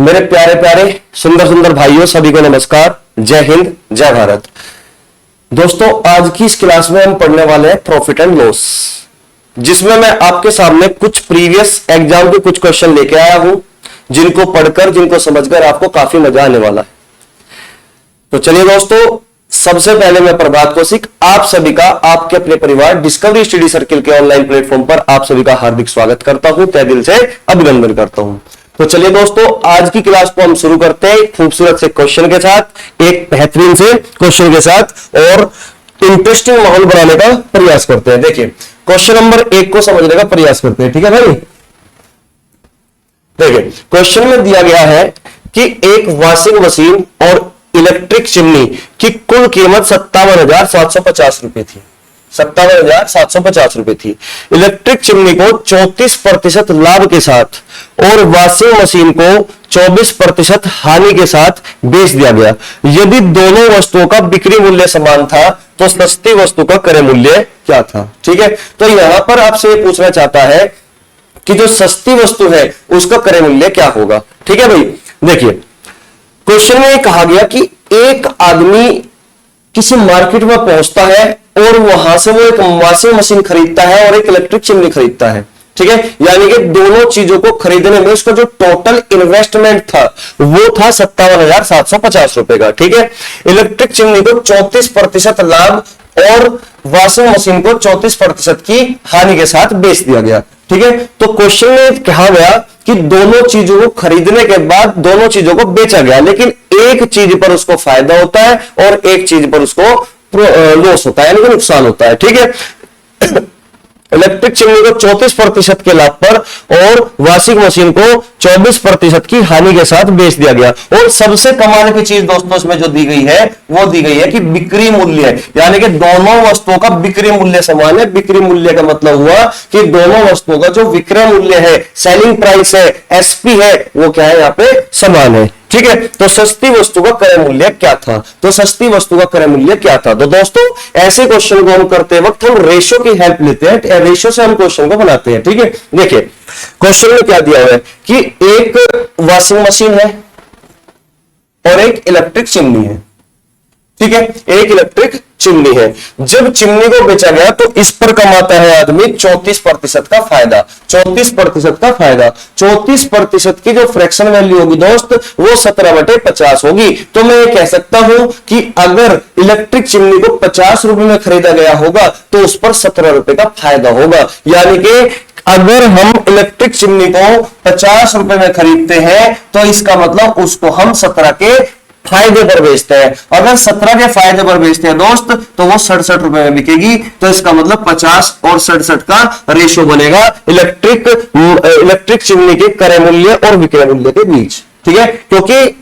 मेरे प्यारे प्यारे सुंदर सुंदर भाइयों, सभी को नमस्कार। जय हिंद, जय भारत। दोस्तों, आज की इस क्लास में हम पढ़ने वाले हैं प्रॉफिट एंड लॉस, जिसमें मैं आपके सामने कुछ प्रीवियस एग्जाम के कुछ क्वेश्चन लेके आया हूं, जिनको पढ़कर, जिनको समझकर आपको काफी मजा आने वाला है। तो चलिए दोस्तों, सबसे पहले मैं प्रभात कौशिक आप सभी का आपके अपने परिवार डिस्कवरी स्टडी सर्किल के ऑनलाइन प्लेटफॉर्म पर आप सभी का हार्दिक स्वागत करता हूं, तहे दिल से अभिनंदन करता हूं। तो चलिए दोस्तों, आज की क्लास को हम शुरू करते हैं खूबसूरत से क्वेश्चन के साथ, एक बेहतरीन से क्वेश्चन के साथ, और इंटरेस्टिंग माहौल बनाने का प्रयास करते हैं। देखिए, क्वेश्चन नंबर 1 को समझने का प्रयास करते हैं। ठीक है भाई, देखिए क्वेश्चन में दिया गया है कि एक वॉशिंग मशीन और इलेक्ट्रिक चिमनी की कुल कीमत 57,750 रुपए थी। 57,750 रुपए थी। इलेक्ट्रिक चिमनी को 34% लाभ के साथ और वॉशिंग मशीन को 24% हानि के साथ बेच दिया गया। यदि दोनों वस्तुओं का बिक्री मूल्य समान था तो सस्ती वस्तु का क्रय मूल्य क्या था। ठीक है, तो यहां पर आपसे ये पूछना चाहता है कि जो सस्ती वस्तु है उसका क्रय मूल्य क्या होगा। ठीक है भाई, देखिए क्वेश्चन में कहा गया कि एक आदमी किसी मार्केट में पहुंचता है और वहां से वो एक वॉशिंग मशीन खरीदता है और एक इलेक्ट्रिक चिमनी खरीदता है। ठीक है, यानी कि दोनों चीजों को खरीदने में उसका जो टोटल इन्वेस्टमेंट था वो था 57,750 रुपए का। ठीक है, इलेक्ट्रिक चिमनी को 34% लाभ और वॉशिंग मशीन को 34% की हानि के साथ बेच दिया गया। ठीक है, तो क्वेश्चन में कहा गया कि दोनों चीजों को खरीदने के बाद दोनों चीजों को बेचा गया, लेकिन एक चीज पर उसको फायदा होता है और एक चीज पर उसको लॉस होता है, यानी कि नुकसान होता है। ठीक है, इलेक्ट्रिक चिमनी को 34% के लाभ पर और वॉशिंग मशीन को 24% की हानि के साथ बेच दिया गया। और सबसे कमाल की चीज दोस्तों इसमें जो दी गई है वो दी गई है कि बिक्री मूल्य, यानी कि दोनों वस्तुओं का बिक्री मूल्य समान है। बिक्री मूल्य का मतलब हुआ कि दोनों वस्तुओं का जो विक्रय मूल्य है, सेलिंग प्राइस है, एसपी है, वो क्या है, यहाँ पे समान है। ठीक है, तो सस्ती वस्तु का क्रय मूल्य क्या था, तो सस्ती वस्तु का क्रय मूल्य क्या था। तो दोस्तों, ऐसे क्वेश्चन को हम करते वक्त हम रेशो की हेल्प लेते हैं, रेशो से हम क्वेश्चन को बनाते हैं। ठीक है, देखिए क्वेश्चन में क्या दिया हुआ है कि एक वॉशिंग मशीन है और एक इलेक्ट्रिक चिमनी है। ठीक है, एक इलेक्ट्रिक चिमनी है। जब चिमनी को बेचा गया तो इस पर कमाता है आदमी 34% का फायदा। 34% का फायदा, 34% की जो फ्रैक्शन वैल्यू होगी दोस्त वो 17/50 होगी। तो मैं ये कह सकता हूं कि अगर इलेक्ट्रिक चिमनी को 50 रुपए में खरीदा गया होगा तो उस पर 17 रुपए का फायदा होगा। यानी कि अगर हम इलेक्ट्रिक चिमनी को 50 रुपए में खरीदते हैं तो इसका मतलब उसको हम 17 के फायदे पर बेचते हैं। अगर 17 के फायदे पर बेचते हैं दोस्त तो वो 67 रुपए में बिकेगी। तो इसका मतलब 50 और 67 का रेशियो बनेगा इलेक्ट्रिक चिमनी के क्रय मूल्य और विक्रय मूल्य के बीच। ठीक है, क्योंकि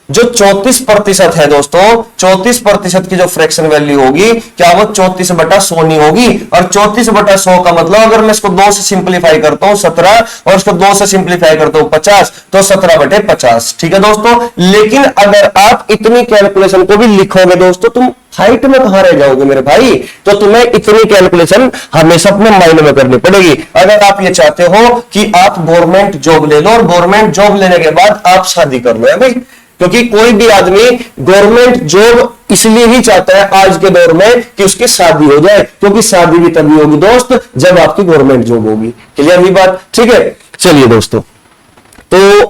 जो 34% है दोस्तों, 34% की जो फ्रैक्शन वैल्यू होगी क्या वो 34/100 नहीं होगी। और 34/100 का मतलब अगर मैं इसको 2 से सिंप्लीफाई करता हूं 17 और इसको 2 से सिंप्लीफाई करता हूं 50 तो 17/50। ठीक है दोस्तों, लेकिन अगर आप इतनी कैलकुलेशन को भी लिखोगे दोस्तों तुम हाइट में कहां रह जाओगे मेरे भाई। तो तुम्हें इतनी कैलकुलेशन हमेशा अपने माइंड में करनी पड़ेगी। अगर आप ये चाहते हो कि आप गवर्नमेंट जॉब ले लो और गवर्नमेंट जॉब लेने के बाद आप शादी कर लो, है भाई, क्योंकि कोई भी आदमी गवर्नमेंट जॉब इसलिए ही चाहता है आज के दौर में कि उसकी शादी हो जाए, क्योंकि शादी भी तभी होगी दोस्त जब आपकी गवर्नमेंट जॉब होगी। क्लियर हुई बात। ठीक है, चलिए दोस्तों, तो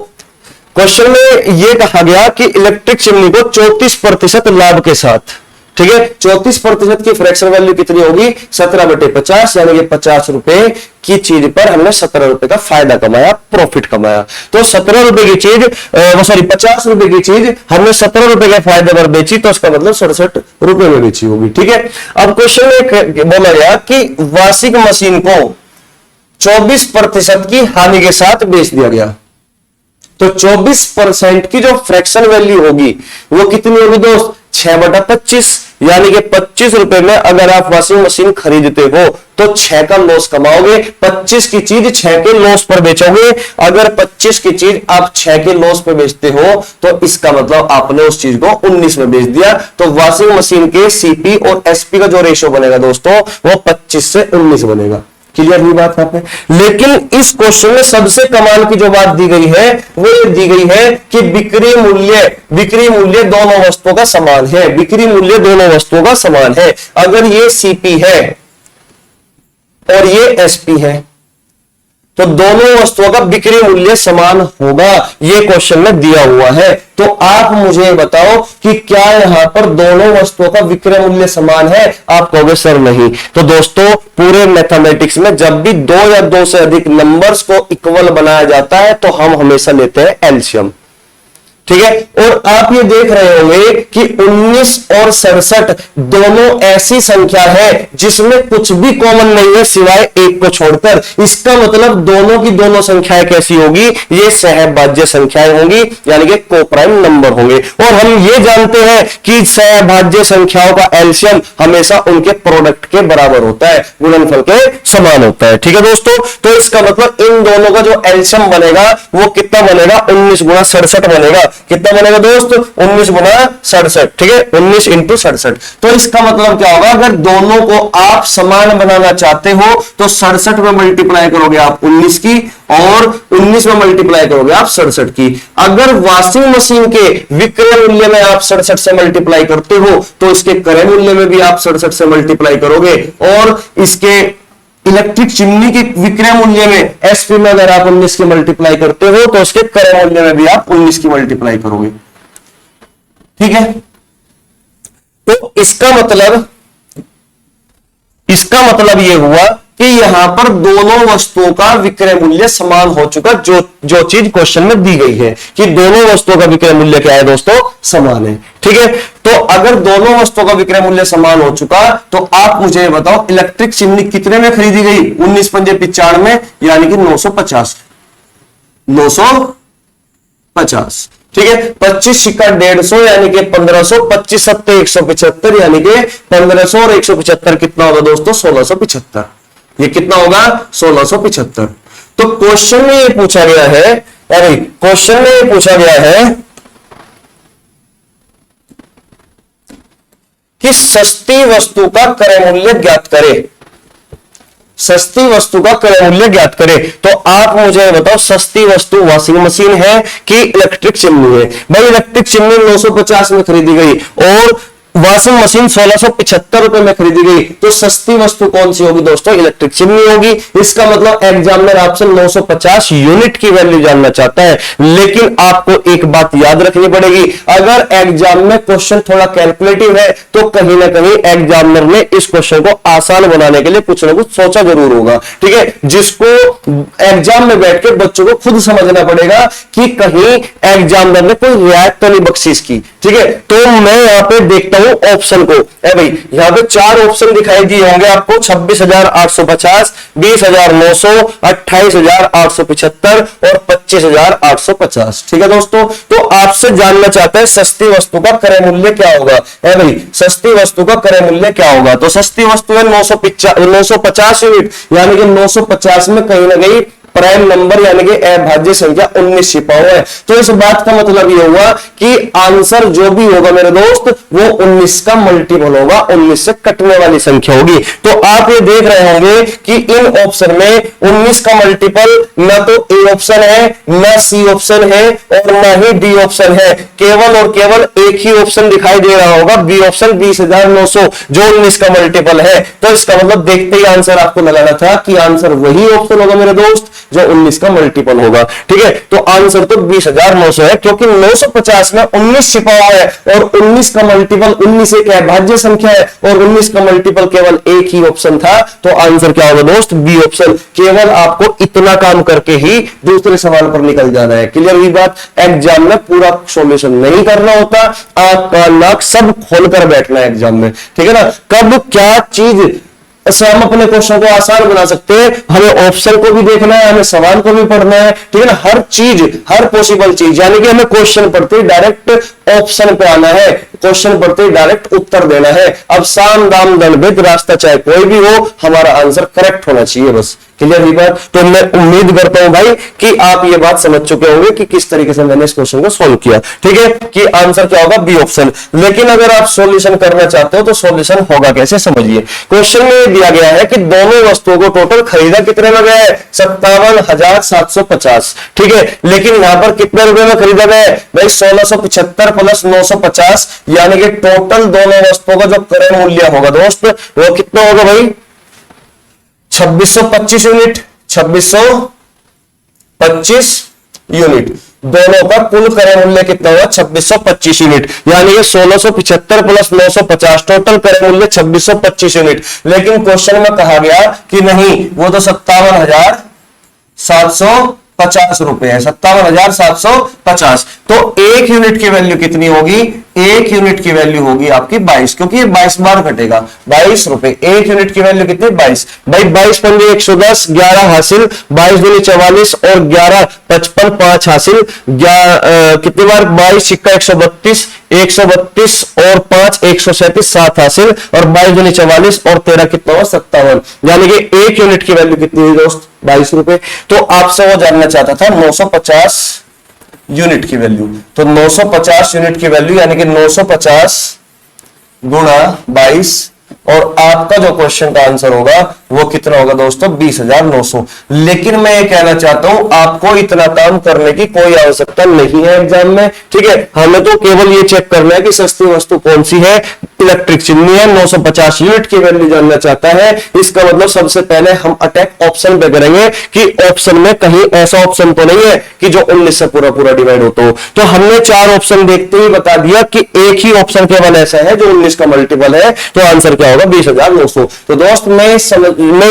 क्वेश्चन में यह कहा गया कि इलेक्ट्रिक चिमनी को 34% लाभ के साथ, ठीक है, 34% की फ्रैक्शन वैल्यू कितनी होगी, 17/50, यानी कि 50 रुपए की चीज पर हमने 17 रुपए का फायदा कमाया, प्रॉफिट कमाया। तो 17 रुपए की चीज 50 रुपए की चीज हमने 17 रुपए के फायदे पर बेची तो उसका मतलब 67 रुपए में बेची होगी। ठीक है, अब क्वेश्चन में बोला गया कि वॉशिंग मशीन को 24% की हानि के साथ बेच दिया गया। तो 24% की जो फ्रैक्शन वैल्यू होगी वो कितनी होगी दोस्त, 6/25, यानी कि 25 रुपए में अगर आप वॉशिंग मशीन खरीदते हो तो 6 का लॉस कमाओगे। 25 की चीज 6 के लॉस पर बेचोगे। अगर 25 की चीज आप 6 के लॉस पर बेचते हो तो इसका मतलब आपने उस चीज को 19 में बेच दिया। तो वॉशिंग मशीन के सीपी और एसपी का जो रेशियो बनेगा दोस्तों वो 25 से 19 बनेगा। क्लियर हुई बात यहाँ पे। लेकिन इस क्वेश्चन में सबसे कमाल की जो बात दी गई है वो ये दी गई है कि बिक्री मूल्य दोनों वस्तुओं का समान है, बिक्री मूल्य दोनों वस्तुओं का समान है। अगर ये सीपी है और ये एसपी है तो दोनों वस्तुओं का बिक्री मूल्य समान होगा, ये क्वेश्चन में दिया हुआ है। तो आप मुझे बताओ कि क्या यहां पर दोनों वस्तुओं का विक्रय मूल्य समान है? आप कहोगे सर नहीं। तो दोस्तों पूरे मैथमेटिक्स में जब भी दो या दो से अधिक नंबर्स को इक्वल बनाया जाता है तो हम हमेशा लेते हैं एलसीएम, ठीक है। और आप ये देख रहे होंगे कि 19 और 67 दोनों ऐसी संख्या है जिसमें कुछ भी कॉमन नहीं है सिवाय एक को छोड़कर। इसका मतलब दोनों की दोनों संख्याएं कैसी होगी? ये सहभाज्य संख्याएं होंगी, यानी कि कोप्राइम नंबर होंगे। और हम ये जानते हैं कि सहभाज्य संख्याओं का एलसीएम हमेशा उनके प्रोडक्ट के बराबर होता है, गुणनफल के समान होता है, ठीक है दोस्तों। तो इसका मतलब इन दोनों का जो एलसीएम बनेगा वो कितना बनेगा? 19 गुणा 67 बनेगा। कितना बनेगा दोस्त? 19 गुना 67, ठीक है, 19 इंटू 67। तो इसका मतलब क्या होगा? अगर दोनों को आप समान बनाना चाहते हो तो 67 में मल्टीप्लाई करोगे आप 19 की और 19 में मल्टीप्लाई करोगे आप 67 की। अगर वॉशिंग मशीन के विक्रय मूल्य में आप 67 से मल्टीप्लाई करते हो तो इसके क्रय मूल्य में भी आप 67 से मल्टीप्लाई करोगे और इसके इलेक्ट्रिक चिमनी के विक्रय मूल्य में एसपी में अगर आप 19 की मल्टीप्लाई करते हो तो उसके क्रय मूल्य में भी आप 19 की मल्टीप्लाई करोगे, ठीक है। तो इसका मतलब यह हुआ कि यहां पर दोनों वस्तुओं का विक्रय मूल्य समान हो चुका, जो चीज क्वेश्चन में दी गई है कि दोनों वस्तुओं का विक्रय मूल्य क्या है दोस्तों? समान है, ठीक है। तो अगर दोनों वस्तुओं का विक्रय मूल्य समान हो चुका तो आप मुझे बताओ इलेक्ट्रिक चिमनी कितने में खरीदी गई? 19 पंजे 95 में, यानी कि 950, ठीक है। 25 सिक्का 150 यानी कि 1500, 25 सत्ते 175 यानी कि 1500 और 175 कितना होगा दोस्तों? 1675। ये कितना होगा? 1675। तो क्वेश्चन में ये पूछा गया है, कि सस्ती वस्तु का क्रय मूल्य ज्ञात करें, सस्ती वस्तु का क्रय मूल्य ज्ञात करें। तो आप मुझे बताओ सस्ती वस्तु वॉशिंग मशीन है कि इलेक्ट्रिक चिमनी है? भाई इलेक्ट्रिक चिमनी 950 में खरीदी गई और वॉशिंग मशीन 1675 रुपए में खरीदी गई, तो सस्ती वस्तु कौन सी होगी दोस्तों? इलेक्ट्रिक चिमनी होगी। इसका मतलब एग्जामिनर आपसे 950 यूनिट की वैल्यू जानना चाहता है। लेकिन आपको एक बात याद रखनी पड़ेगी, अगर एग्जाम में क्वेश्चन थोड़ा कैलकुलेटिव है तो कहीं ना कहीं एग्जामिनर ने इस क्वेश्चन को आसान बनाने के लिए कुछ ना कुछ सोचा जरूर होगा, ठीक है, जिसको एग्जाम में बैठ के बच्चों को खुद समझना पड़ेगा कि कहीं एग्जामिनर ने कोई रियायत तो नहीं बख्शीश की, ठीक है। तो मैं यहां पे देखता हूं ऑप्शन को, भाई यहां पे 4 ऑप्शन दिखाई दिए होंगे आपको, 26,850, 20,900, 28,875 और 25,850, ठीक है दोस्तों। तो आपसे जानना चाहता है सस्ती वस्तु का क्रय मूल्य क्या होगा? भाई सस्ती वस्तु का क्रय मूल्य क्या होगा? तो सस्ती वस्तु है 950 यूनिट, यानी कि 950 में कहीं ना कहीं प्राइम नंबर यानी कि अभाज्य संख्या 19 छिपा हुआ है। तो इस बात का मतलब यह हुआ कि आंसर जो भी होगा मेरे दोस्त वो 19 का मल्टीपल होगा, 19 से कटने वाली संख्या होगी। तो आप ये देख रहे होंगे कि इन ऑप्शन में 19 का मल्टीपल न तो ए ऑप्शन है, न सी ऑप्शन है और न ही डी ऑप्शन है, केवल और केवल एक ही ऑप्शन दिखाई दे रहा होगा, बी ऑप्शन 20,900 जो 19 का मल्टीपल है। तो इसका मतलब देखते ही आंसर आपको लगाना था कि आंसर वही ऑप्शन होगा मेरे दोस्त जो 19 का मल्टीपल होगा, ठीक है। तो आंसर तो 20,900 है क्योंकि 950 में 19 छिपा हुआ है और 19 का मल्टीपल 19 एक अभाज्य संख्या है और 19 का मल्टीपल केवल एक ही ऑप्शन था। तो आंसर क्या होगा दोस्त? B option. केवल आपको इतना काम करके ही दूसरे सवाल पर निकल जाना है। क्लियर हुई बात? एग्जाम में पूरा सॉल्यूशन नहीं करना होता, आंख कान नाक सब खोलकर बैठना है एग्जाम में, ठीक है ना। कब क्या चीज से हम अपने क्वेश्चन को आसान बना सकते हैं, हमें ऑप्शन को भी देखना है, हमें सवाल को भी पढ़ना है, ठीक है ना। हर चीज, हर पॉसिबल चीज, यानी कि हमें क्वेश्चन पढ़ते डायरेक्ट ऑप्शन पे आना है, क्वेश्चन पढ़ते ही डायरेक्ट उत्तर देना है। अब साम दाम दंड भेद रास्ता चाहे कोई भी हो, हमारा आंसर करेक्ट होना चाहिए बस। क्लियर हुई बात? तो मैं उम्मीद करता हूं भाई कि आप ये बात समझ चुके होंगे कि किस तरीके से मैंने इस क्वेश्चन को सॉल्व किया। ठीक है, कि आंसर क्या होगा? B option. लेकिन अगर आप सॉल्यूशन करना चाहते हो तो सॉल्यूशन होगा कैसे, समझिए। क्वेश्चन में दिया गया है कि दोनों वस्तुओं को टोटल खरीदा कितने में गया है? 57,750। ठीक है, लेकिन यहां पर कितने रुपए में खरीदा गया है भाई? 1675 प्लस 950, यानी कि टोटल दोनों वस्तुओं का जो क्रय मूल्य होगा दोस्त वो कितना होगा भाई? 2625 यूनिट। 2625 यूनिट। दोनों का कुल क्रय मूल्य कितना होगा? 2625 यूनिट, यानी कि 1675 प्लस 950, टोटल क्रय मूल्य 2625 यूनिट। लेकिन क्वेश्चन में कहा गया कि नहीं, वो तो 57,750 रुपए है। 57,750। तो एक यूनिट की वैल्यू कितनी होगी? एक यूनिट की वैल्यू होगी आपकी 22, क्योंकि ये 22 बार घटेगा। 22 रुपए। एक यूनिट की वैल्यू कितनी? 22। भाई 22 पंजे 110, 11 हासिल, 22 दूनी 44 और 11 55, 5 हासिल। कितनी बार? 22 सिक्का 132, 132 और 5 137, 7 हासिल, और 22 दूनी 44 और 13 कितना हुआ? 57। यानी कि एक यूनिट की वैल्यू कितनी हुई दोस्त? 22 रुपए। तो आपसे वो जानना चाहता था 950 यूनिट की वैल्यू। तो 950 यूनिट की वैल्यू, यानी कि 950 गुणा 22, और आपका जो क्वेश्चन का आंसर होगा वो कितना होगा दोस्तों? 20,900। लेकिन मैं ये कहना चाहता हूं आपको इतना काम करने की कोई आवश्यकता नहीं है एग्जाम में। ठीक है, हमें तो केवल ये चेक करना है कि सस्ती वस्तु कौन सी है, इलेक्ट्रिक चिमनी है, 950 यूनिट की वैल्यू जानना चाहता है। इसका मतलब सबसे पहले हम अटैक ऑप्शन पे करेंगे कि ऑप्शन में कहीं ऐसा ऑप्शन तो नहीं है कि जो 19 से पूरा पूरा डिवाइड होता हो। तो हमने 4 ऑप्शन देखते ही बता दिया कि एक ही ऑप्शन केवल ऐसा है जो 19 का मल्टीपल है। तो आंसर क्या होगा? 20,900। तो दोस्त मैं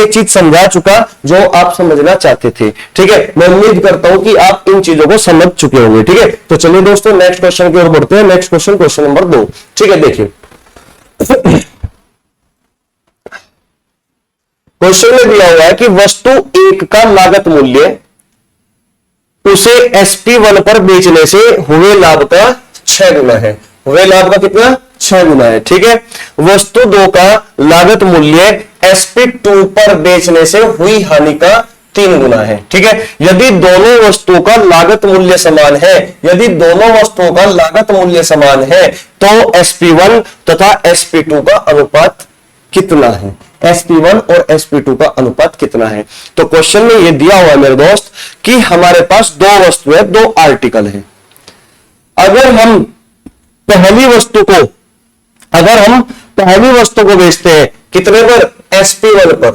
चीज समझा चुका जो आप समझना चाहते थे। ठीक है, मैं उम्मीद करता हूं कि आप इन चीजों को समझ चुके होंगे। ठीक है, तो चलिए दोस्तों नेक्स्ट क्वेश्चन की ओर बढ़ते हैं। Next question, question number 2। ठीक है, देखिए क्वेश्चन में दिया हुआ है कि वस्तु 1 का लागत मूल्य उसे SP1 पर बेचने से हुए लाभ का 6 गुना है। हुए लाभ का कितना? 6 गुना है। ठीक है, वस्तु 2 का लागत मूल्य SP2 पर बेचने से हुई हानि का 3 गुना है। ठीक है, यदि दोनों वस्तुओं का लागत मूल्य समान है, यदि दोनों वस्तुओं का लागत मूल्य समान है तो SP1 तथा SP2 का अनुपात कितना है? SP1 और SP2 का अनुपात कितना है? तो क्वेश्चन में यह दिया हुआ है मेरे दोस्त कि हमारे पास 2 वस्तुएं, 2 आर्टिकल है। अगर हम पहली वस्तु को बेचते हैं कितने पर? SP1 पर,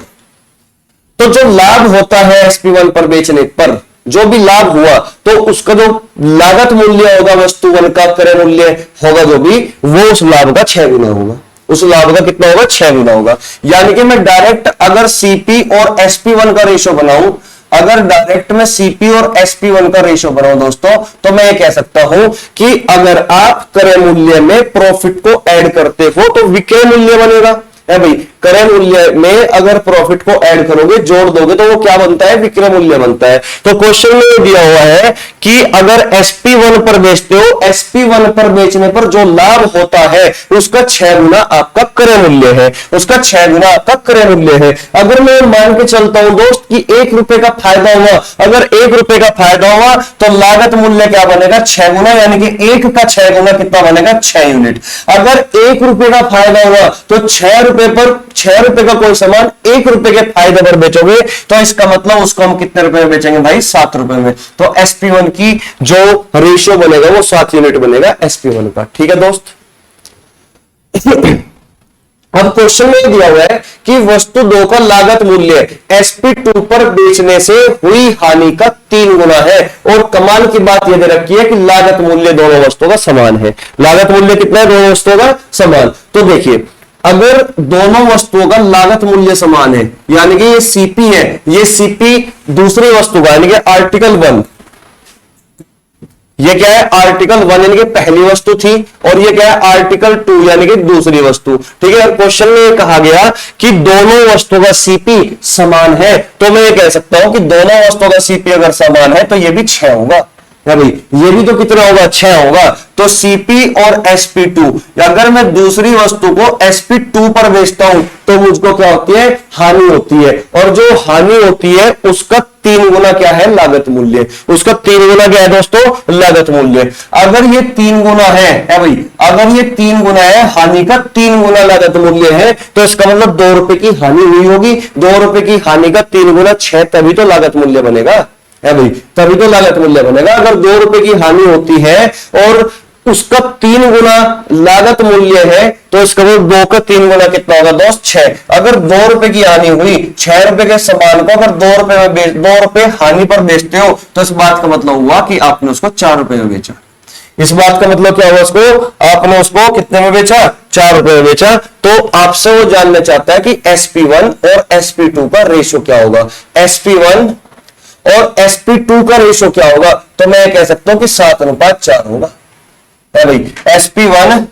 तो जो लाभ होता है SP1 पर बेचने पर, जो भी लाभ हुआ तो उसका जो लागत मूल्य होगा वस्तु 1 का, क्रय मूल्य होगा जो भी, वो उस लाभ का 6 गुना होगा। उस लाभ का कितना होगा? 6 गुना होगा। यानी कि मैं डायरेक्ट अगर CP और SP1 का रेशो बनाऊं, अगर डायरेक्ट में CP और SP1 का रेशो बनाऊं दोस्तों, तो मैं ये कह सकता हूं कि अगर आप क्रय मूल्य में प्रॉफिट को ऐड करते हो तो विक्रय मूल्य बनेगा। है भाई, क्रय मूल्य में अगर प्रॉफिट को ऐड करोगे, जोड़ दोगे, तो वो क्या बनता है? विक्रय मूल्य बनता है। तो क्वेश्चन में दिया हुआ है कि अगर SP1 पर बेचते हो, SP1 पर बेचने पर जो लाभ होता है उसका 6 गुना आपका क्रय मूल्य है, उसका 6 गुना आपका क्रय मूल्य है। अगर मैं मान के चलता हूं दोस्त कि 1 रुपए का फायदा हुआ, अगर 1 रुपए का फायदा हुआ तो लागत मूल्य क्या बनेगा? 6 गुना, यानी कि 1 का 6 गुना कितना बनेगा? 6 यूनिट। अगर 1 रुपए का फायदा हुआ तो 6 रुपए पर, 6 रुपए का कोई सामान 1 रुपए के फायदे पर बेचोगे तो इसका मतलब उसको हम कितने रुपए में बेचेंगे भाई? 7 रुपए में। तो SP1 की जो रेशियो बनेगा वो 7 यूनिट बनेगा SP1 का। ठीक है दोस्त। अब क्वेश्चन में दिया हुआ है कि वस्तु 2 का लागत मूल्य SP2 पर बेचने से हुई हानि का 3 गुना है, और कमाल की बात यह दे रखी है कि लागत मूल्य दोनों वस्तुओं का समान है। लागत मूल्य कितना है? दोनों वस्तुओं का समान। तो देखिए, अगर दोनों वस्तुओं का लागत मूल्य समान है, यानी कि ये CP है, ये CP दूसरी वस्तु का, यानी कि आर्टिकल 1, ये क्या है? आर्टिकल 1 यानी कि पहली वस्तु थी, और ये क्या है? आर्टिकल 2 यानी कि दूसरी वस्तु। ठीक है, क्वेश्चन में कहा गया कि दोनों वस्तुओं का CP समान है, तो मैं ये कह सकता हूं कि दोनों वस्तुओं का CP अगर समान है तो ये भी 6 होगा। है भाई, ये भी तो कितना होगा, 6 होगा। तो Cp और Sp2, अगर मैं दूसरी वस्तु को Sp2 पर बेचता हूं तो मुझको क्या होती है, हानि होती है। और जो हानि होती है उसका 3 गुना क्या है, लागत मूल्य। उसका 3 गुना क्या है दोस्तों, लागत मूल्य। अगर ये 3 गुना है भाई, अगर ये 3 गुना है, हानि का 3 गुना लागत मूल्य है, तो इसका मतलब 2 रुपए की हानि हुई होगी। 2 रुपए की हानि का 3 गुना 6, तभी तो लागत मूल्य बनेगा, है भाई, तभी तो लागत मूल्य बनेगा। अगर 2 रुपए की हानि होती है और उसका 3 गुना लागत मूल्य है, तो इसका मतलब 2 का 3 गुना कितना होगा दोस्त, 6। अगर 2 रुपए की हानि हुई, 6 रुपए के सामान को अगर 2 रुपए में 2 रुपए हानि पर बेचते हो, तो इस बात का मतलब हुआ कि आपने उसको 4 रुपए में बेचा। इस बात का मतलब क्या हुआ, उसको आपने उसको कितने में बेचा, 4 रुपए में बेचा। तो आपसे वो जानना चाहता है कि Sp1 और Sp2 का रेशो क्या होगा। Sp1 और Sp2 का रेशो क्या होगा, तो मैं कह सकता हूं कि 7:4 होगा, है भाई। Sp1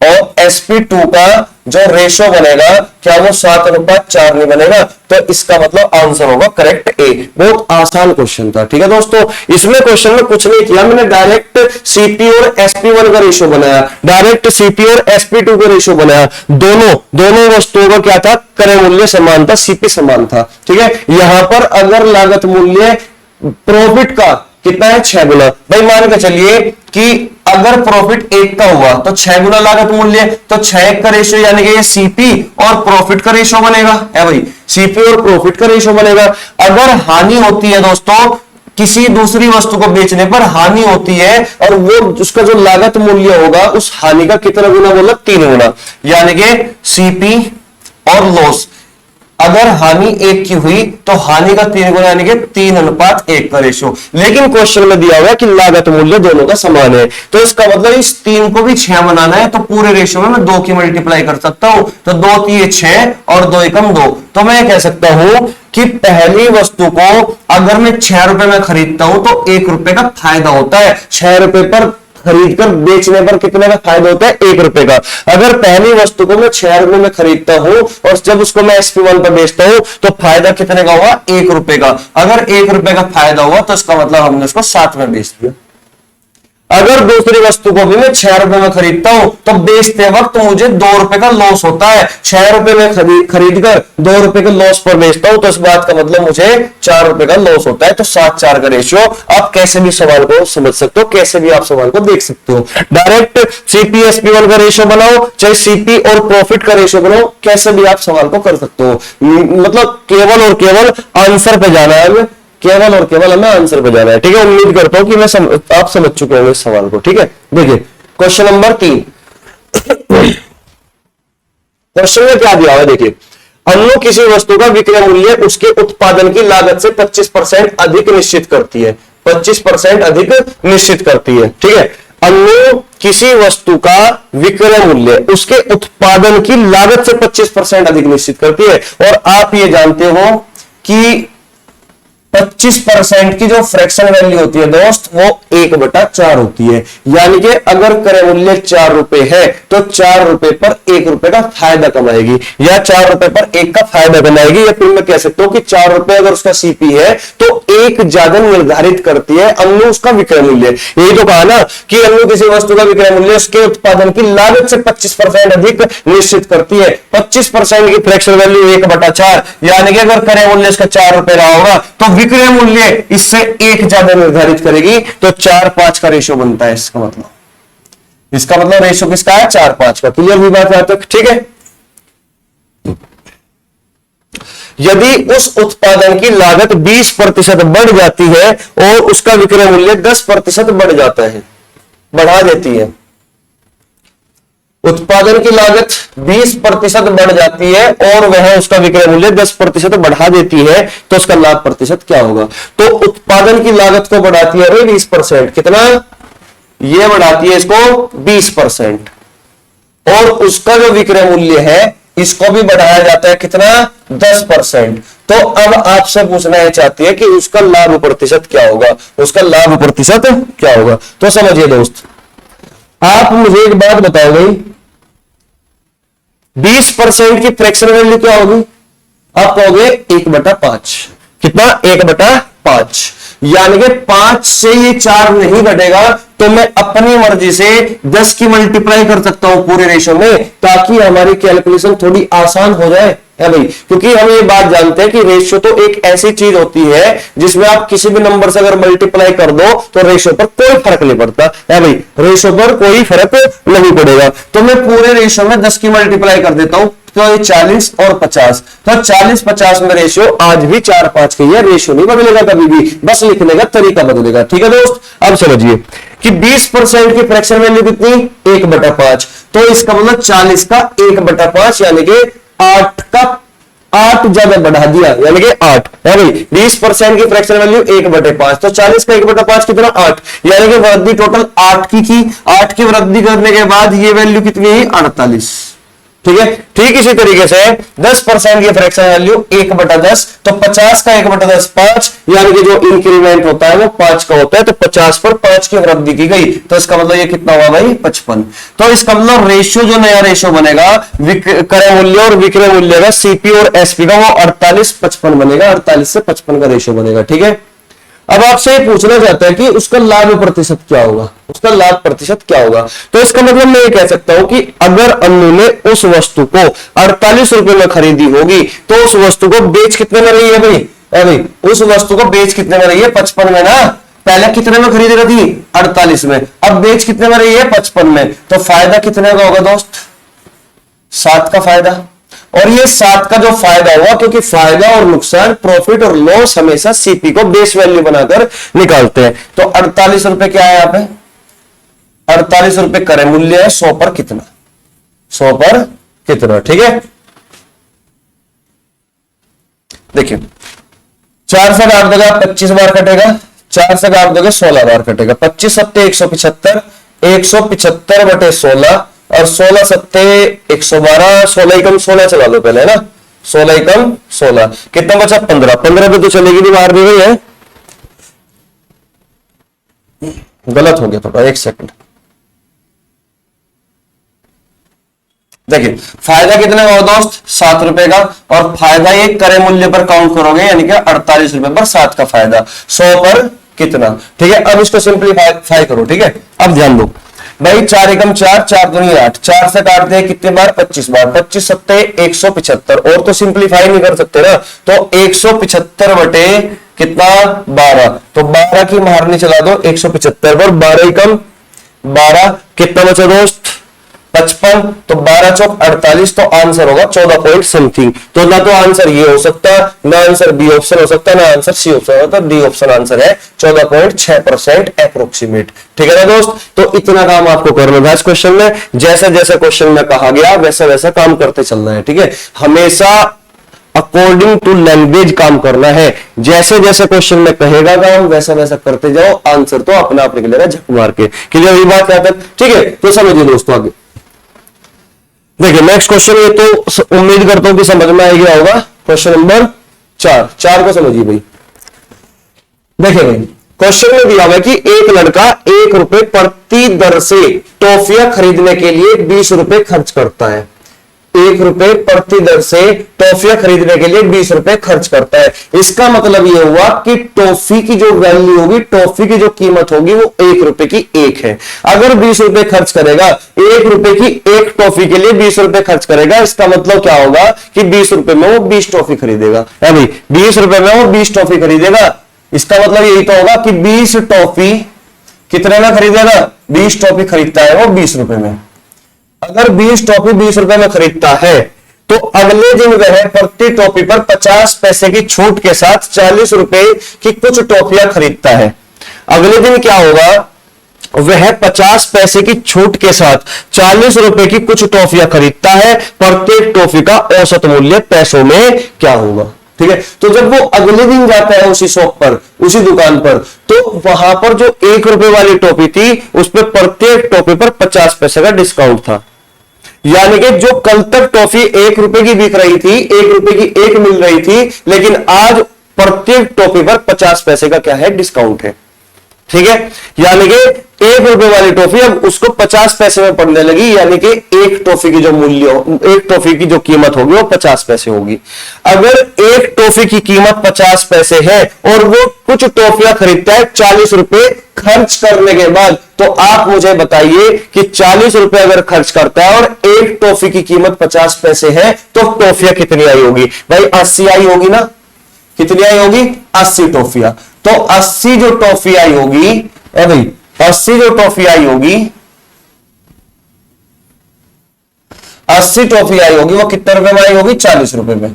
और Sp2 का जो रेशो बनेगा, क्या वो 7:4 नहीं बनेगा? तो इसका मतलब आंसर होगा करेक्ट ए। बहुत आसान क्वेश्चन था, ठीक है दोस्तों। इसमें क्वेश्चन में कुछ नहीं किया मैंने, डायरेक्ट Cp और Sp1 का रेशो बनाया, डायरेक्ट Cp और Sp2 का रेशो बनाया। दोनों वस्तुओं का क्या था, क्रय मूल्य समान था, Cp समान था, ठीक है। यहां पर अगर लागत मूल्य प्रॉफिट का कितना है, 6 गुना। भाई मान के चलिए कि अगर प्रॉफिट 1 का हुआ तो 6 गुना लागत मूल्य, तो 6 का रेशो यानी कि ये Cp और प्रॉफिट का रेशो बनेगा, है भाई, Cp और प्रॉफिट का रेशो बनेगा। अगर हानि होती है दोस्तों, किसी दूसरी वस्तु को बेचने पर हानि होती है, और वो उसका जो लागत मूल्य होगा उस हानि का कितना गुना बोला, 3 गुना, यानी कि Cp और लॉस। अगर हानि 1 की हुई तो हानि का 3 गुना यानी कि 3:1 का रेशो। लेकिन क्वेश्चन में दिया हुआ है कि लागत मूल्य दोनों का समान है, तो इसका मतलब इस 3 को भी 6 बनाना है, तो पूरे रेशो में मैं 2 की मल्टीप्लाई कर सकता हूं। तो 2 3 6 और 2 एकम 2। तो मैं कह सकता हूं कि पहली वस्तु को अगर मैं 6 रुपए में खरीदता हूं तो 1 रुपए का फायदा होता है। 6 रुपए पर खरीद कर बेचने पर कितने का फायदा होता है, 1 रुपए का। अगर पहली वस्तु को मैं 6 रुपए में खरीदता हूं और जब उसको मैं Sp1 पर बेचता हूं तो फायदा कितने का हुआ, 1 रुपए का। अगर 1 रुपए का फायदा हुआ तो इसका मतलब हमने उसको 7 में बेच दिया। अगर दूसरी वस्तु को भी मैं 6 रुपए में खरीदता हूं तो बेचते वक्त मुझे 2 रुपए का लॉस होता है। 6 रुपए में खरीद कर 2 रुपए के लॉस पर बेचता हूं तो इस बात का मतलब मुझे 4 रुपए का लॉस होता है। तो 7:4 का रेशियो। आप कैसे भी सवाल को समझ सकते हो, कैसे भी आप सवाल को देख सकते हो। डायरेक्ट Cp Sp1 का रेशियो बनाओ, चाहे Cp और प्रॉफिट का रेशियो बनाओ, कैसे भी आप सवाल को कर सकते हो। मतलब केवल और केवल आंसर पे जाना है, केवल और केवल हमें आंसर पे जाना है, ठीक है। उम्मीद करता हूं कि आप समझ चुके होंगे इस सवाल को, ठीक है। देखिए क्वेश्चन नंबर 3। क्वेश्चन में क्या दिया हुआ है, देखिए, अन्नु किसी वस्तु का विक्रय मूल्य उसके उत्पादन की लागत से 25% अधिक निश्चित करती है। 25% अधिक निश्चित करती है, ठीक है। अन्नु किसी वस्तु का विक्रय मूल्य उसके उत्पादन की लागत से 25% अधिक निश्चित करती है। और आप ये जानते हो कि 25% की जो फ्रैक्शन वैल्यू होती है दोस्त, वो 1/4 होती है। यानी कि अगर क्रय मूल्य 4 रुपए है तो 4 रुपए पर 1 रुपए का फायदा कमाएगी, या 4 रुपए पर 1 का फायदा बनाएगी। या फिर मैं कह सकता हूं कि 4 रुपए अगर उसका Cp है तो 1 ज्यादा निर्धारित करती है अन्नु उसका विक्रय मूल्य। यही तो कहा ना कि अन्नु किसी वस्तु का विक्रय मूल्य उसके उत्पादन की लागत से 25% अधिक निश्चित करती है। 25% की फ्रैक्शन वैल्यू 1/4, यानी कि अगर क्रय मूल्य इसका 4 रुपए रहा होगा तो विक्रय मूल्य इससे 1 ज्यादा निर्धारित करेगी, तो 4:5 का रेशो बनता है। इसका मतलब रेशो किसका है, 4:5 का। क्लियर हुई बात यहां तक, ठीक है। यदि उस उत्पादन की लागत 20% बढ़ जाती है और उसका विक्रय मूल्य 10% बढ़ जाता है, बढ़ा देती है। उत्पादन की लागत 20% बढ़ जाती है और वह उसका विक्रय मूल्य 10% बढ़ा देती है, तो उसका लाभ प्रतिशत क्या होगा। तो उत्पादन की लागत को बढ़ाती है 20%, कितना, ये बढ़ाती है इसको 20%, और उसका जो विक्रय मूल्य है इसको भी बढ़ाया जाता है, कितना, 10%। तो अब आपसे पूछना है चाहती है कि उसका लाभ प्रतिशत क्या होगा, उसका लाभ प्रतिशत क्या होगा। तो समझिए दोस्त, आप मुझे एक बात बताओ भाई, 20% की फ्रैक्शन वैल्यू क्या होगी, आप कहोगे 1/5, कितना, 1/5। यानी कि 5 से ये 4 नहीं घटेगा तो मैं अपनी मर्जी से 10 की मल्टीप्लाई कर सकता हूं पूरे रेशो में, ताकि हमारी कैलकुलेशन थोड़ी आसान हो जाए, है भाई। क्योंकि हम ये बात जानते हैं कि रेशियो तो एक ऐसी चीज होती है जिसमें आप किसी भी नंबर से अगर मल्टीप्लाई कर दो तो रेशियो पर कोई फर्क नहीं पड़ता, है भाई। रेशियो पर कोई फर्क नहीं पड़ेगा। तो मैं पूरे रेशियो में 10 की मल्टीप्लाई कर देता हूं, तो ये 40 और 50, तो 40-50 में रेशियो आज भी 4-5 की है, रेशियो नहीं बदलेगा कभी भी, बस लिखने का तरीका बदलेगा। ठीक है दोस्त, अब समझिए कि 20% की फ्रैक्शन वैल्यू कितनी, 1/5, तो इसका मतलब 40 का 1/5 यानी कि 8 का 8 ज्यादा बढ़ा दिया, यानी कि 8, है भाई। 20% की फ्रैक्शन वैल्यू 1/5, तो 40 का 1/5 कितना, 8, यानी कि वृद्धि टोटल 8 की थी। 8 की वृद्धि करने के बाद ये वैल्यू कितनी है, 48। ठीक है, ठीक इसी तरीके से 10% की फ्रैक्शन वैल्यू 1/10, तो 50 का 1/10 5, यानी कि जो इंक्रीमेंट होता है वो 5 का होता है, तो 50 पर 5 की वृद्धि की गई, तो इसका मतलब ये कितना हुआ भाई, 55। तो इसका मतलब रेशियो, जो नया रेशियो बनेगा क्रय मूल्य और विक्रय मूल्य का, सीपी और एसपी का, वो 48-55 बनेगा, 48 से 55 का रेशियो बनेगा। ठीक है, अब आपसे पूछना चाहता है कि उसका लाभ प्रतिशत क्या होगा, उसका लाभ प्रतिशत क्या होगा। तो इसका मतलब मैं ये कह सकता हूं कि अगर अन्नू ने उस वस्तु को 48 रुपए में खरीदी होगी, तो उस वस्तु को बेच कितने में रही है भाई, भाई उस वस्तु को बेच कितने में रही है, 55 में ना। पहले कितने में खरीदी रही थी, 48 में, अब बेच कितने में रही है, 55 में। तो फायदा कितने का होगा दोस्त, 7 का फायदा। और ये 7 का जो फायदा हुआ, क्योंकि फायदा और नुकसान, प्रॉफिट और लॉस हमेशा सीपी को बेस वैल्यू बनाकर निकालते हैं। तो 48 रुपए क्या है यहाँ पे, 48 रुपए क्रय मूल्य है, 100 पर कितना, 100 पर कितना। ठीक है, देखिए 4 से काट देगा 25 बार कटेगा, 4 से काट दोगे 16 बार कटेगा, 25 सत्ते 175, 175/16 और 16 सत्ते 112, 16 एकम 16 चला लो पहले, है ना, 16 एकम 16, कितना बचा, 15, 15 पे तो चलेगी नहीं, बाहर भी गई है, गलत हो गया थोड़ा, 1 सेकंड। देखिए फायदा कितने का हो दोस्त, 7 रुपए का, और फायदा ये क्रय मूल्य पर काउंट करोगे, यानी कि 48 रुपए पर 7 का फायदा, 100 पर कितना। ठीक है, अब इसको सिंप्लीफाई करो। ठीक है, अब ध्यान दो भाई, 4 एकम 4, 4 दूनी 8, 4 से काटते हैं कितने बार, 25 बार, 25 सत्ते 175, और तो सिंप्लीफाई नहीं कर सकते ना, तो 175 बटे कितना, 12, तो 12 की मारने चला दो 175 पर, 12 एकम 12, कितना बचा दोस्त, 55, तो 12 चौक 48, तो आंसर होगा 14 पॉइंट समथिंग। तो ना तो आंसर ये हो सकता, ना आंसर बी ऑप्शन हो सकता, ना आंसर सी ऑप्शन होता, डी ऑप्शन आंसर है, 14.6% अप्रोक्सीमेट। ठीक है ना दोस्त, तो इतना काम आपको करना था इस क्वेश्चन में। जैसे जैसे क्वेश्चन में कहा गया वैसा वैसा काम करते चलना है। ठीक है, हमेशा अकॉर्डिंग टू लैंग्वेज काम करना है, जैसे जैसे क्वेश्चन में कहेगा काम वैसा वैसा करते जाओ, आंसर तो अपना आप निकलेगा झक मार के। क्लियर ये बात क्या तक, ठीक है, तो समझिए दोस्तों आगे देखिए नेक्स्ट क्वेश्चन, ये तो उम्मीद करता हूं कि समझ में आ गया होगा। क्वेश्चन नंबर 4 को समझिए भाई। देखिए भाई क्वेश्चन में दिया हुआ है कि एक लड़का 1 रुपए प्रति दर से टॉफियां खरीदने के लिए 20 रुपए खर्च करता है। 1 रुपए प्रति दर से टॉफियां खरीदने के लिए 20 रुपए खर्च करता है। इसका मतलब यह हुआ कि टॉफी की जो वैल्यू होगी, टॉफी की जो कीमत होगी वो 1 रुपए की 1 है। अगर 20 रुपए खर्च करेगा, 1 रुपए की 1 टॉफी के लिए 20 रुपए खर्च करेगा, इसका मतलब क्या होगा कि 20 रुपए में वो 20 टॉफी खरीदेगा, है भाई, 20 रुपए में वो 20 टॉफी खरीदेगा। इसका मतलब यही तो होगा कि 20 टॉफी कितने में खरीदेगा, 20 टॉफी खरीदता है वो 20 रुपए में। अगर 20 टॉफी 20 रुपए में खरीदता है तो अगले दिन वह प्रति टॉफी पर 50 पैसे की छूट के साथ 40 रुपए की कुछ टॉफियां खरीदता है। अगले दिन क्या होगा, वह 50 पैसे की छूट के साथ 40 रुपए की कुछ टॉफियां खरीदता है। प्रत्येक टॉफी का औसत मूल्य पैसों में क्या होगा। ठीक है, तो जब वो अगले दिन जाता है उसी शॉप पर, उसी दुकान पर, तो वहां पर जो 1 रुपए वाली टॉफी थी उस पर प्रत्येक टॉफी पर 50 पैसे का डिस्काउंट था। यानी कि जो कल तक टॉफी 1 रुपए की बिक रही थी, 1 रुपए की 1 मिल रही थी, लेकिन आज प्रत्येक टॉफी पर 50 पैसे का क्या है, डिस्काउंट है। ठीक है, यानी कि 1 रुपए वाली टॉफी अब उसको 50 पैसे में पड़ने लगी, यानी कि एक टॉफी की जो मूल्य, एक टॉफी की जो कीमत होगी वो 50 पैसे होगी। अगर एक टॉफी की कीमत 50 पैसे है और वो कुछ टॉफियां खरीदता है 40 रुपए खर्च करने के बाद, तो आप मुझे बताइए कि 40 रुपए अगर खर्च करता है और एक टॉफी की कीमत 50 पैसे है, तो टॉफियां कितनी आई होगी? भाई 80 आई होगी ना। कितनी आई होगी? 80 टॉफियां। तो 80 जो टॉफी आई होगी, भाई 80 जो टॉफी आई होगी, 80 टॉफी आई होगी, वो कितने रुपए में आई होगी? 40 रुपए में।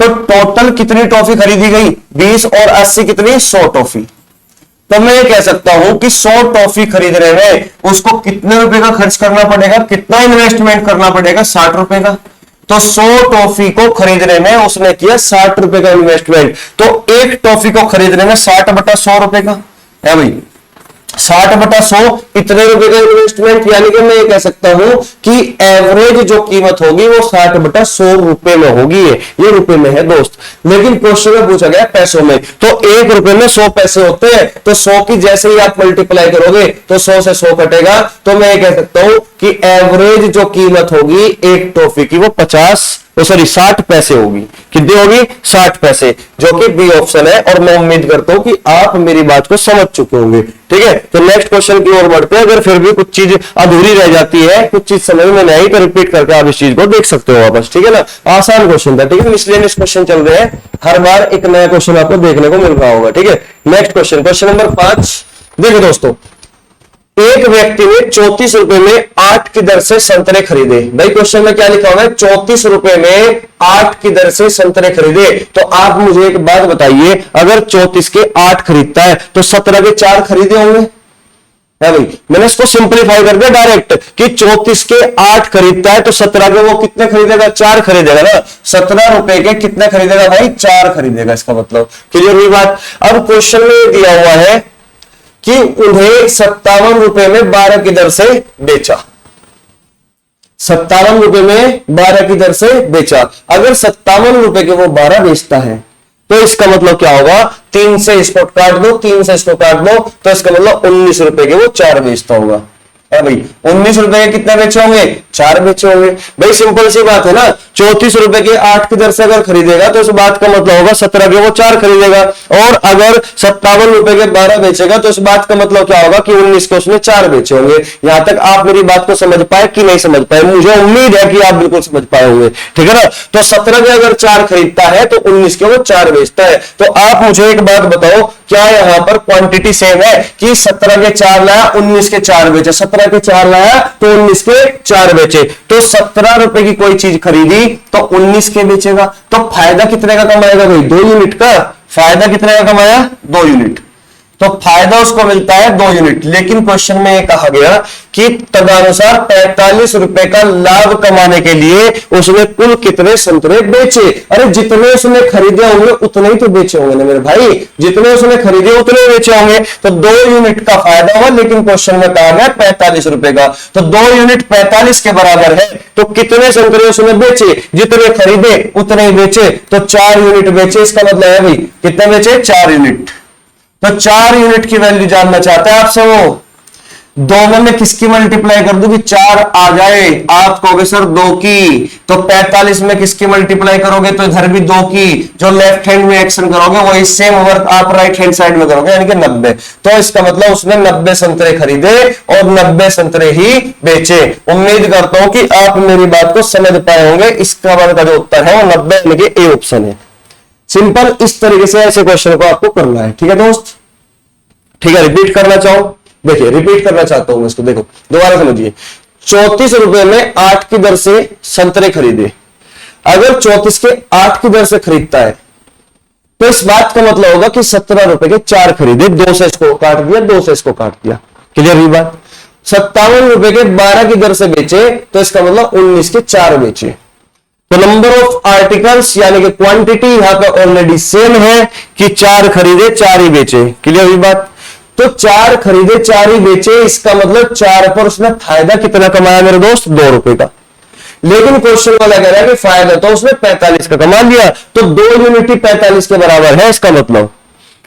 तो टोटल कितनी टॉफी खरीदी गई? 20 और 80 कितनी? 100 टॉफी। तो मैं ये कह सकता हूं कि 100 टॉफी खरीदने में उसको कितने रुपए का खर्च करना पड़ेगा, कितना इन्वेस्टमेंट करना पड़ेगा? 60 रुपए का। तो 100 टॉफी को खरीदने में उसने किया 60 रुपए का इन्वेस्टमेंट। तो एक टॉफी को खरीदने में 60 बटा 100 रुपए का है भाई, 60 बटा 100 इतने रुपए का इन्वेस्टमेंट, यानी कि मैं ये कह सकता हूं कि एवरेज जो कीमत होगी वो 60 बटा 100 रुपए में होगी। ये रुपए में है दोस्त, लेकिन क्वेश्चन में पूछा गया पैसों में। तो 1 रुपए में 100 पैसे होते हैं, तो 100 की जैसे ही आप मल्टीप्लाई करोगे तो 100 से 100 कटेगा। तो मैं ये कह सकता हूं कि एवरेज जो कीमत होगी एक टॉफी की वो 60 पैसे होगी। कितनी होगी? 60 पैसे, जो कि बी ऑप्शन है। और मैं उम्मीद करता हूं कि आप मेरी बात को समझ चुके होंगे। ठीक है, तो नेक्स्ट क्वेश्चन की ओर बढ़ते हैं। अगर फिर भी कुछ चीज अधूरी रह जाती है, कुछ चीज समझ में नहीं आई, तो रिपीट करके आप इस चीज को देख सकते हो वापस। ठीक है ना, आसान क्वेश्चन था। ठीक है, मिसलेनियस क्वेश्चन चल रहे हैं, हर बार एक नया क्वेश्चन आपको देखने को मिल रहा होगा। ठीक है, नेक्स्ट क्वेश्चन, क्वेश्चन नंबर 5। देखो दोस्तों, एक व्यक्ति ने 34 रुपए में 8 की दर से संतरे खरीदे। भाई क्वेश्चन में क्या लिखा हुआ है? 34 रुपए में 8 की दर से संतरे खरीदे। तो आप मुझे एक बात बताइए, अगर 34 के 8 खरीदता है तो 17 के 4 खरीदे होंगे? है भाई, मैंने इसको सिंपलीफाई कर दिया डायरेक्ट कि 34 के 8 खरीदता है तो 17 के वो कितने खरीदेगा? 4 खरीदेगा ना। 17 रुपए के कितने खरीदेगा भाई? 4 खरीदेगा। इसका मतलब क्लियर हुई बात। अब क्वेश्चन में दिया हुआ है कि उन्हें 57 रुपए में 12 की दर से बेचा। 57 रुपए में 12 की दर से बेचा। अगर 57 रुपए के वो 12 बेचता है तो इसका मतलब क्या होगा? 3 से इसको काट दो, 3 से इसको काट दो, तो इसका मतलब 19 रुपए के वो 4 बेचता होगा। है भाई, 19 रुपए के कितना बेचे होंगे? 4 बेचे होंगे। भाई सिंपल सी बात है ना, 34 रुपए के 8 की दर से अगर खरीदेगा तो इस बात का मतलब होगा 17 के वो 4 खरीदेगा। और अगर 57 रुपए के 12 बेचेगा तो इस बात का मतलब क्या होगा कि 19 के उसने 4 बेचे होंगे। यहां तक आप मेरी बात को समझ पाए कि नहीं समझ पाए? मुझे उम्मीद है कि आप बिल्कुल समझ पाए होंगे। ठीक है ना, तो 17 के अगर 4 खरीदता है तो 19 के वो 4 बेचता है। तो आप मुझे एक बात बताओ, क्या यहां पर क्वांटिटी सेम है कि 17 के 4 लाया, 19 के 4 बेचे? 17 के 4 लाया तो 19 के 4 बेचे। तो 17 रुपए की कोई चीज खरीदी तो 19 के बेचेगा। तो फायदा कितने का कमाएगा भाई? 2 यूनिट का। फायदा कितने का कमाया? 2 यूनिट। तो फायदा उसको मिलता है 2 यूनिट। लेकिन क्वेश्चन में यह कहा गया कि तदनुसार 45 रुपए का लाभ कमाने के लिए उसने कुल कितने संतरे बेचे? अरे जितने उसने खरीदे होंगे उतने ही तो बेचे होंगे ना मेरे भाई, जितने उसने खरीदे उतने बेचे होंगे। तो 2 यूनिट का फायदा हुआ, लेकिन क्वेश्चन में कहा गया 45 रुपए का। तो 2 यूनिट 45 के बराबर है, तो कितने संतरे उसने बेचे? जितने खरीदे उतने ही बेचे, तो 4 यूनिट बेचे। इसका मतलब है भाई कितने बेचे? 4 यूनिट। तो 4 यूनिट की वैल्यू जानना चाहता है आपसे वो। दोनों में किसकी मल्टीप्लाई कर दूं कि 4 आ जाए? आप कहोगे सर 2 की। तो 45 में किसकी मल्टीप्लाई करोगे? तो इधर भी 2 की। जो लेफ्ट हैंड में एक्शन करोगे वही सेम वर्क आप राइट हैंड साइड में करोगे, यानी कि 90। तो इसका मतलब उसने 90 संतरे खरीदे और 90 संतरे ही बेचे। उम्मीद करता हूं कि आप मेरी बात को समझ पाए होंगे। इसका का जो उत्तर है वो 90 यानी कि ए ऑप्शन है। सिंपल इस तरीके से ऐसे क्वेश्चन को आपको करना है। ठीक है दोस्त, ठीक है। रिपीट करना चाहो, देखिए रिपीट करना चाहता हूं मैं इसको, देखो दोबारा समझिए। 34 रुपए में 8 की दर से संतरे खरीदे। अगर 34 के 8 की दर से खरीदता है तो इस बात का मतलब होगा कि 17 रुपए के 4 खरीदे। 2 से इसको काट दिया, 2 से इसको काट दिया। क्लियर हुई बात? 57 रुपए के 12 की दर से बेचे तो इसका मतलब 19 के 4 बेचे। तो नंबर ऑफ आर्टिकल्स यानी कि क्वांटिटी यहां पे ऑलरेडी सेम है कि 4 खरीदे 4 ही बेचे। क्लियर हुई बात? तो 4 खरीदे 4 ही बेचे, इसका मतलब 4 पर उसने फायदा कितना कमाया मेरे दोस्त? 2 रुपए का। लेकिन क्वेश्चन वाला कह रहा है कि फायदा तो उसने 45 का कमा लिया, तो 2 यूनिट ही 45 के बराबर है इसका मतलब।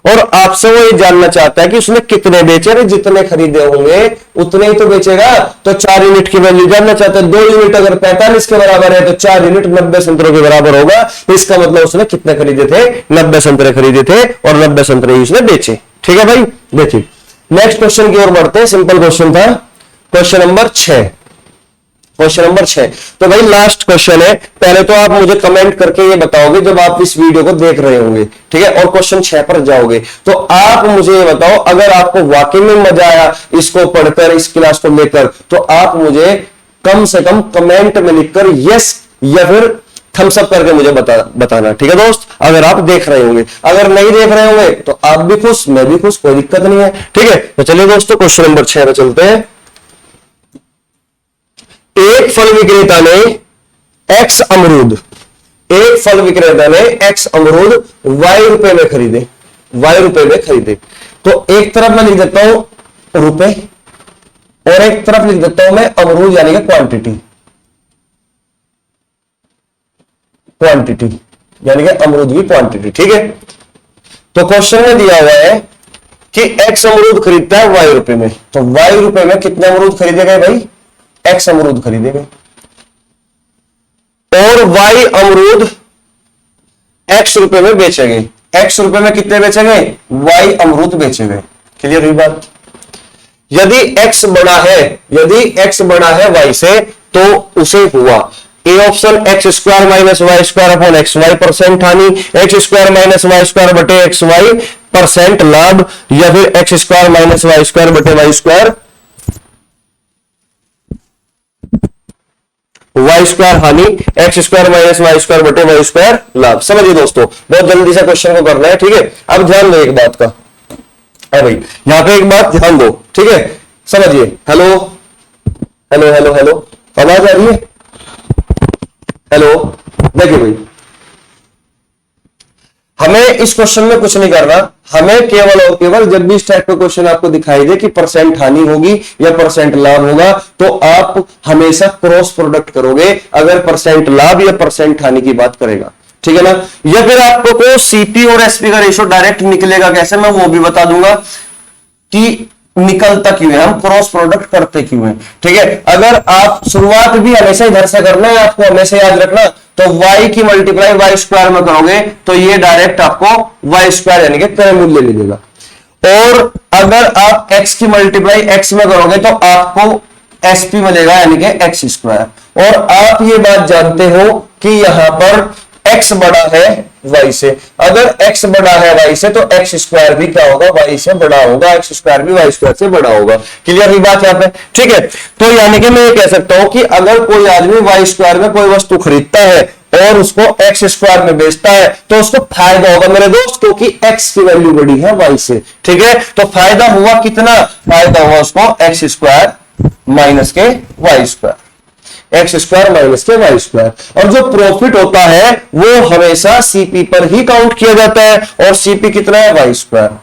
और आपसे वो ये जानना चाहता है कि उसने कितने बेचे, अरे जितने खरीदे होंगे उतने ही तो बेचेगा। तो 4 यूनिट की वैल्यू जानना चाहता है। 2 यूनिट अगर 45 के बराबर है तो 4 यूनिट 90 संतरों के बराबर होगा। इसका मतलब उसने कितने खरीदे थे, 90 संतरे खरीदे थे और 90 संतरे ही उसने बेचे। ठीक है भाई, देखिए नेक्स्ट क्वेश्चन की ओर बढ़ते हैं। सिंपल क्वेश्चन था, क्वेश्चन नंबर 6। क्वेश्चन नंबर 6, तो भाई लास्ट क्वेश्चन है। पहले तो आप मुझे कमेंट करके ये बताओगे जब आप इस वीडियो को देख रहे होंगे, ठीक है, और क्वेश्चन 6 पर जाओगे तो आप मुझे ये बताओ, अगर आपको वाकई में मजा आया इसको पढ़कर, इस क्लास को लेकर, तो आप मुझे कम से कम कमेंट में लिखकर यस या फिर थम्स अप करके मुझे बताना। ठीक है दोस्त, अगर आप देख रहे होंगे। अगर नहीं देख रहे होंगे तो आप भी खुश, मैं भी खुश, कोई दिक्कत नहीं है। ठीक है, तो चलिए दोस्तों क्वेश्चन नंबर 6 में चलते हैं। एक फल विक्रेता ने एक्स अमरूद, एक फल विक्रेता ने एक्स अमरूद वाई रुपए में खरीदे, वाई रुपए में खरीदे। तो एक तरफ मैं लिख देता हूं रुपए और एक तरफ लिख देता हूं मैं अमरूद, यानी कि क्वांटिटी, क्वांटिटी यानी कि अमरूद की क्वांटिटी। ठीक है, तो क्वेश्चन में दिया हुआ है कि एक्स अमरूद खरीदता है वाई रुपए में, तो वाई रुपए में कितने अमरूद खरीदे गए भाई, एक्स अमरूद खरीदे गए। और वाई अमरूद एक्स रुपए में बेचे गए। एक्स रुपए में कितने बेचे गए, वाई अमरूद बेचे गए। क्लियर हुई बात। यदि एक्स बड़ा है, यदि एक्स बड़ा है वाई से, तो उसे हुआ A option x square minus y square upon x y percent हानि, x square minus y square बटे एक्स वाई परसेंट लाभ, या फिर x square minus y square बटे वाई स्क्वायर वाई स्क्वायर हानि, x square minus y square बटे y square लाभ। समझिए दोस्तों, बहुत जल्दी से क्वेश्चन को करना है। ठीक है, अब ध्यान दो एक बात का, भाई यहां पे एक बात ध्यान दो। ठीक है, समझिए। हेलो हेलो हेलो हेलो, आवाज आ रही है? हेलो, देखिए भाई, हमें इस क्वेश्चन में कुछ नहीं करना। हमें केवल और केवल जब भी इस टाइप का क्वेश्चन आपको दिखाई दे कि परसेंट हानि होगी या परसेंट लाभ होगा, तो आप हमेशा क्रॉस प्रोडक्ट करोगे अगर परसेंट लाभ या परसेंट हानि की बात करेगा। ठीक है ना, या फिर आपको को सीपी और एसपी का रेशो डायरेक्ट निकलेगा कैसे, मैं वो भी बता दूंगा कि निकलता क्यों है, हम क्रॉस प्रोडक्ट करते क्यों है। ठीक है, अगर आप शुरुआत भी हमेशा इधर से करना है, आपको हमेशा याद रखना, तो y की मल्टीप्लाई वाई स्क्वायर में करोगे तो ये डायरेक्ट आपको वाई स्क्वायर यानी कि क्रय मूल्य मिलेगा। और अगर आप x की मल्टीप्लाई x में करोगे तो आपको एसपी मिलेगा यानी कि एक्स स्क्वायर। और आप ये बात जानते हो कि यहां पर x बड़ा है y से, अगर x बड़ा है y से तो x स्क्वायर भी क्या होगा, y से बड़ा होगा, x स्क्वायर भी y स्क्वायर से बड़ा होगा। क्लियर हुई बात यहां पे? ठीक है, तो यानी कि मैं ये कह सकता हूं कि अगर कोई आदमी y स्क्वायर में कोई वस्तु खरीदता है और उसको x स्क्वायर में बेचता है तो उसको फायदा होगा मेरे दोस्त, क्योंकि x की वैल्यू बड़ी है y से। ठीक है, तो फायदा हुआ कितना, फायदा हुआ उसको x स्क्वायर माइनस के y square, x square minus के वाई स्क्वायर। और जो प्रॉफिट होता है वो हमेशा सीपी पर ही काउंट किया जाता है, और सीपी कितना है, वाई स्क्वायर।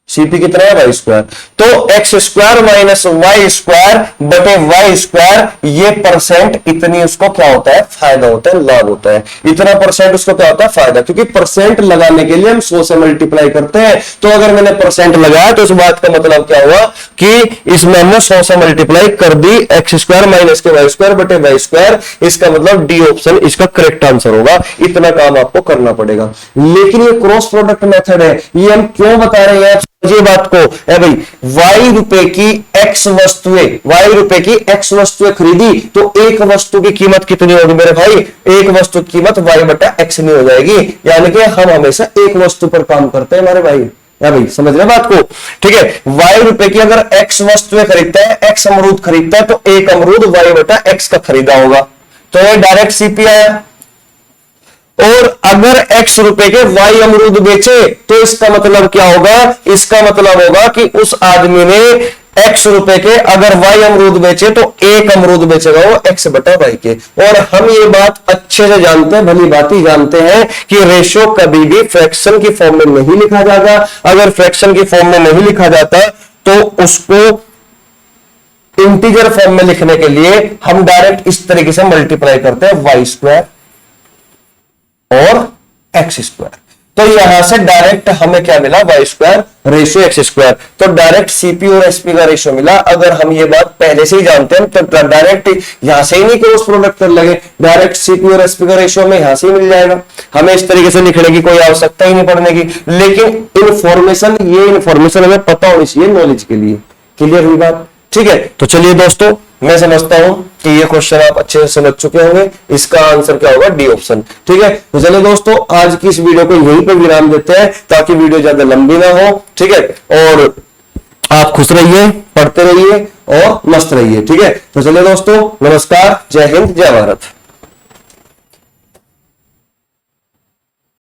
सीपी कितना है, वाई स्क्वायर। तो x square minus y square बटे वाई स्क्वायर, ये परसेंट इतनी उसको क्या होता है, फायदा होता है, लाभ होता है। इतना परसेंट उसको क्या होता है, फायदा। क्योंकि परसेंट लगाने के लिए हम 100 से मल्टीप्लाई करते हैं, तो अगर मैंने परसेंट लगाया तो इस बात का मतलब क्या हुआ कि इसमें हमने 100 से मल्टीप्लाई कर दी एक्स स्क्वायर माइनस के वाई स्क्वायर बटे वाई स्क्वायर। इसका मतलब डी ऑप्शन इसका करेक्ट आंसर होगा। इतना काम आपको करना पड़ेगा। लेकिन ये क्रॉस प्रोडक्ट मेथड है, ये हम क्यों बता रहे हैं, ये बात को है भाई। वाई रुपए की एक्स वस्तुएं, वाई रुपए की एक्स वस्तुएं खरीदी तो एक वस्तु की कीमत कितनी होगी मेरे भाई, एक वस्तु की कीमत वाई बटा एक्स नहीं हो जाएगी। यानी कि हम हमेशा एक वस्तु पर काम करते हैं हमारे भाई, या भाई समझ रहे बात को। ठीक है, वाई रुपए की अगर एक्स वस्तुएं खरीदता है, एक्स अमरूद खरीदता है, तो एक अमरूद वाई बटा एक्स का खरीदा होगा, तो ये डायरेक्ट सीपी आया। और अगर x रुपए के y अमरूद बेचे तो इसका मतलब क्या होगा, इसका मतलब होगा कि उस आदमी ने x रुपए के अगर y अमरूद बेचे तो एक अमरूद बेचेगा वो x बटा y के। और हम ये बात अच्छे से जानते हैं, भली बात ही जानते हैं कि रेशो कभी भी फ्रैक्शन की फॉर्म में नहीं लिखा जाता। अगर फ्रैक्शन की फॉर्म में नहीं लिखा जाता तो उसको इंटीजर फॉर्म में लिखने के लिए हम डायरेक्ट इस तरीके से मल्टीप्लाई करते हैं, वाई स्क्वायर और एक्स स्क्वायर। तो यहां से डायरेक्ट हमें क्या मिला, y square ratio x square. तो डायरेक्ट सीपी और एसपी का रेशियो मिला। अगर हम ये बात पहले से ही जानते हैं तो डायरेक्ट यहां से ही नहीं क्रॉस प्रोडक्ट कर लगे, डायरेक्ट सीपी और एसपी का रेशियो हमें यहां से ही मिल जाएगा। हमें इस तरीके से लिखने की कोई आवश्यकता ही नहीं पड़ने की। लेकिन ये इंफॉर्मेशन हमें पता होनी चाहिए नॉलेज के लिए। क्लियर हुई बात? ठीक है, तो चलिए दोस्तों, मैं समझता हूं कि ये क्वेश्चन आप अच्छे से समझ चुके होंगे। इसका आंसर क्या होगा, डी ऑप्शन। ठीक है, तो चलिए दोस्तों, आज की इस वीडियो को यहीं पर विराम देते हैं ताकि वीडियो ज्यादा लंबी ना हो। ठीक है, और आप खुश रहिए, पढ़ते रहिए और मस्त रहिए। ठीक है, तो चलिए दोस्तों, नमस्कार, जय हिंद, जय भारत।